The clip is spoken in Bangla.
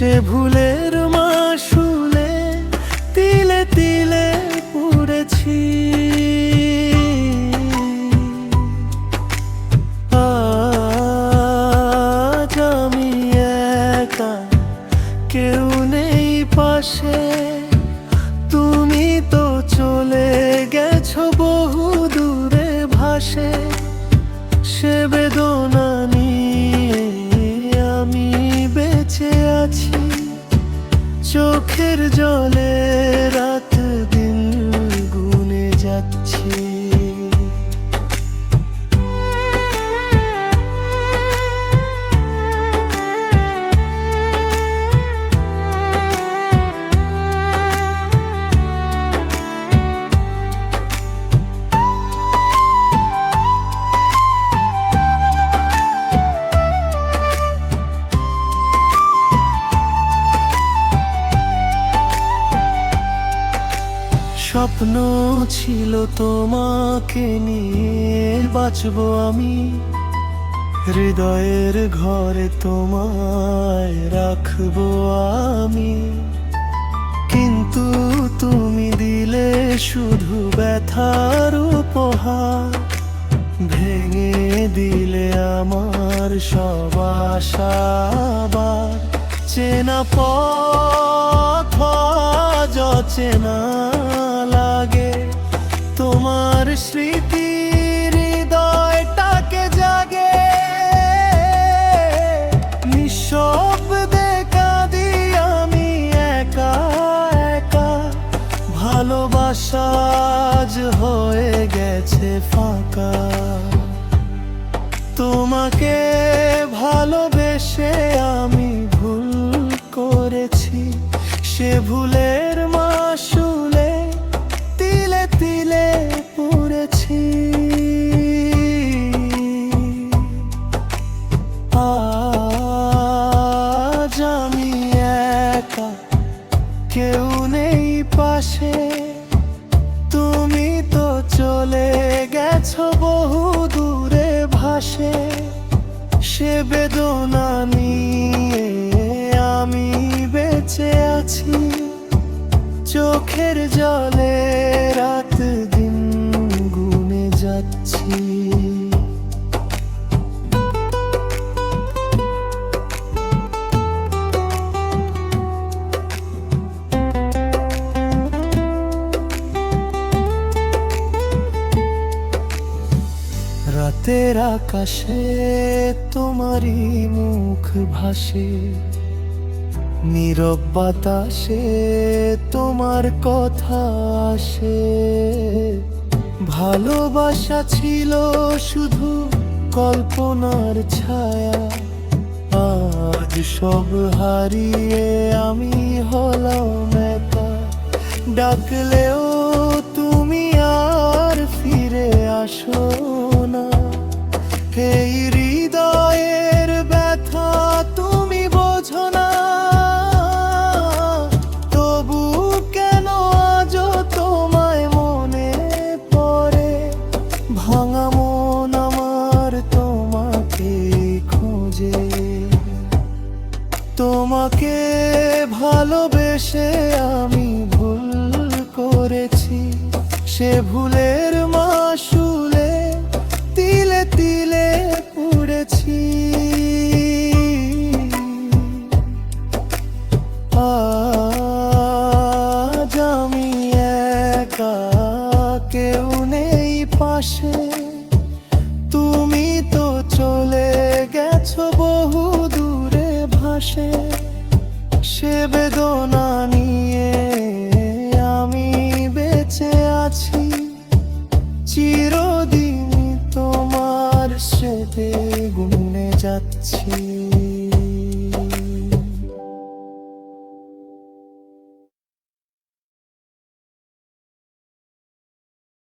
সে ভুলের মাসুলে তিলে তিলে পুড়েছি। আজ আমি একা, কেউ নেই পাশে, তুমি তো চলে গেছো বহু দূরে ভাসে। সে বেদনা নিয়ে আমি বেঁচে আছি, চোখের জলে রাত দিন গুনে যাচ্ছি। স্বপ্ন ছিল তোমাকে নিয়ে বাঁচবো আমি, হৃদয়ের ঘরে তোমায় রাখবো আমি। কিন্তু তুমি দিলে শুধু ব্যথার উপহার, ভেঙে দিলে আমার সব আশা। আবার চেনা পথ আজ অচেনা লাগে, তোমার স্মৃতি হৃদয়টাকে জাগে। নিঃশব্দে কাঁদি আমি একা একা, ভালোবাসা আজ হয়ে গেছে ফাঁকা। তোমাকে ভালোবেসে আমি ভুল করেছি, সে ভুলের মাসুলে তিলে তিলে পুড়েছি। আজ আমি একা, কেউ নেই পাশে, তুমি তো চলে গেছো বহু দূরে ভাসে। সে বেদনা নিয়ে আমি বেঁচে আছি, চোখের জলে রাত দিন গুনে যাচ্ছি। রাতের আকাশে তোমারই মুখ ভাসে, নীরব বাতাসে তোমার কথা আসে। ভালোবাসা ছিল শুধু কল্পনার ছায়া, আজ সব হারিয়ে আমি হলাম একা। ডাকলেও তুমি আর ফিরে আসো না, এই হৃদয়ের ব্যথা তুমি বোঝো না। তবু কেন আজও তোমায় মনে পড়ে, ভাঙা মন আমার তোমাকে খোঁজে। তোমাকে ভালোবেসে আমি ভুল করেছি, সে ভুলের মাসুলে তিলে তিলে পুড়েছি। আজ আমি একা, কেউ নেই পাশে, তুমি তো চলে গেছো বহু দূরে ভাসে। সে বেদনা